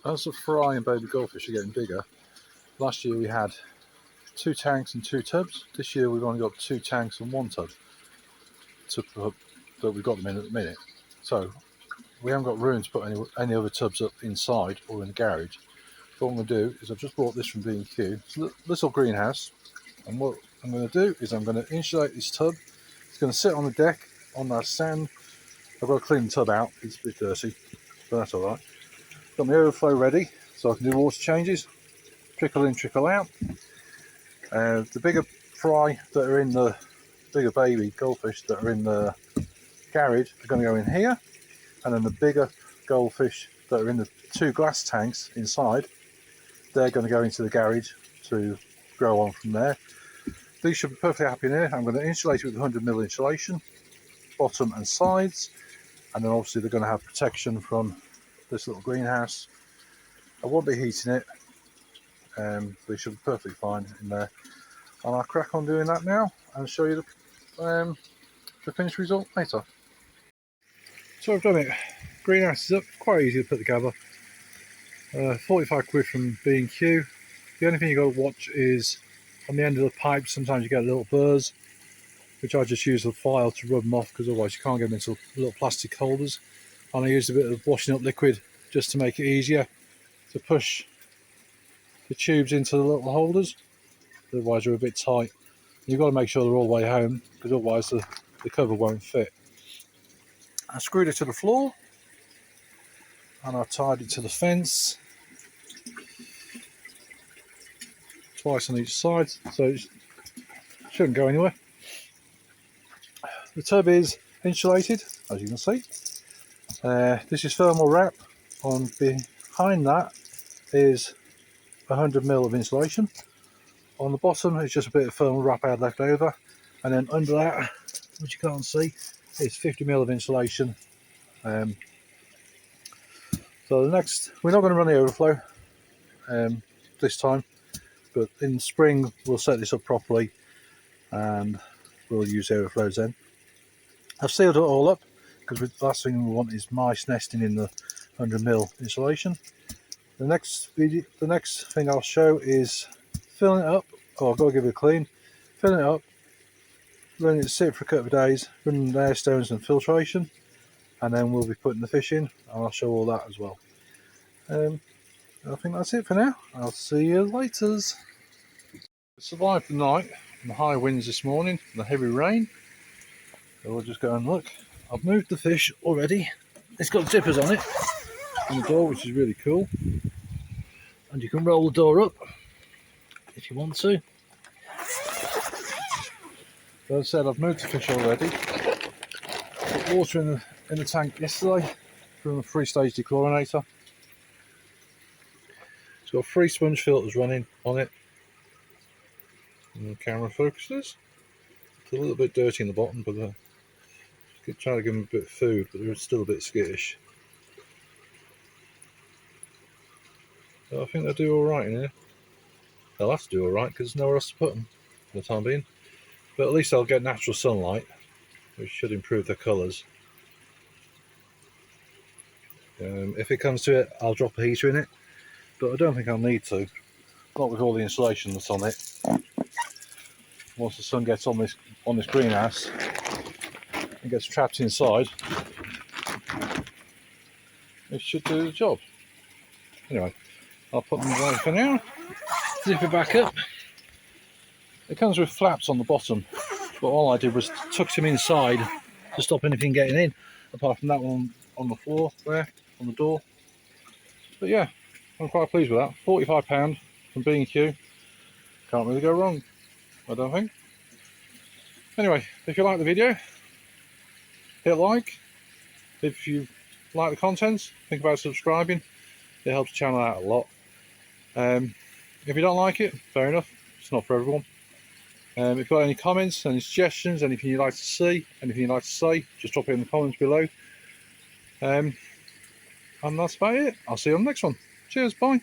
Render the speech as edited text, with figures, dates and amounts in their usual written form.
As the fry and baby goldfish are getting bigger, last year we had 2 tanks and 2 tubs. This year we've only got 2 tanks and 1 tub that we've got them in at the minute. So we haven't got room to put any other tubs up inside or in the garage. So what I'm going to do is I've just bought this from B&Q. It's a little greenhouse, and what I'm going to do is I'm going to insulate this tub. It's going to sit on the deck on that sand. I've got to clean the tub out, it's a bit dirty, but that's alright. Got my overflow ready so I can do water changes, trickle in, trickle out. The bigger fry that are in the bigger baby goldfish that are in the garage are going to go in here, and then the bigger goldfish that are in the 2 glass tanks inside, they're going to go into the garage to grow on from there. These should be perfectly happy in here. I'm going to insulate it with 100mm insulation, bottom and sides, and then obviously they're going to have protection from this little greenhouse. I won't be heating it, they should be perfectly fine in there. And I'll crack on doing that now and show you the finished result later. So I've done it. Greenhouse is up, quite easy to put together. 45 quid from B&Q. The only thing you've got to watch is on the end of the pipe, sometimes you get little burrs, which I just use a file to rub them off, because otherwise you can't get them into little plastic holders. And I used a bit of washing up liquid just to make it easier to push the tubes into the little holders, otherwise they're a bit tight. You've got to make sure they're all the way home, because otherwise the cover won't fit. I screwed it to the floor and I tied it to the fence twice on each side, so it shouldn't go anywhere. The tub is insulated, as you can see. This is thermal wrap. On behind that is 100mm of insulation. On the bottom is just a bit of thermal wrap I had left over, and then under that, which you can't see, is 50mm of insulation. So the next, we're not going to run the overflow this time, but in the spring we'll set this up properly and we'll use overflows then. I've sealed it all up because the last thing we want is mice nesting in the 100mm insulation. The next thing I'll show is filling it up. I've got to give it a clean, filling it up, letting it sit for a couple of days, running air stones and filtration, and then we'll be putting the fish in, and I'll show all that as well. I think that's it for now. I'll see you later. Survived the night and the high winds this morning and the heavy rain. So we'll just go and look. I've moved the fish already. It's got zippers on it on the door, which is really cool. And you can roll the door up if you want to. So as I said, I've moved the fish already. Put water in the tank yesterday from a 3-stage dechlorinator. It's got 3 sponge filters running on it. And the camera focuses. It's a little bit dirty in the bottom, but trying to give them a bit of food, but they're still a bit skittish. So I think they'll do alright in here. They'll have to do alright because there's nowhere else to put them for the time being. But at least they'll get natural sunlight, which should improve their colours. If it comes to it, I'll drop a heater in it, but I don't think I'll need to. Not with all the insulation that's on it. Once the sun gets on this greenhouse and gets trapped inside, it should do the job. Anyway, I'll put them away for now. Zip it back up. It comes with flaps on the bottom, but all I did was tuck them inside to stop anything getting in, apart from that one on the floor there, on the door. But yeah, I'm quite pleased with that. £45 from B&Q. Can't really go wrong, I don't think. Anyway, if you like the video, hit like. If you like the contents, think about subscribing. It helps the channel out a lot. If you don't like it, fair enough. It's not for everyone. If you've got any comments, any suggestions, anything you'd like to see, anything you'd like to say, just drop it in the comments below. And that's about it. I'll see you on the next one. Cheers, bye.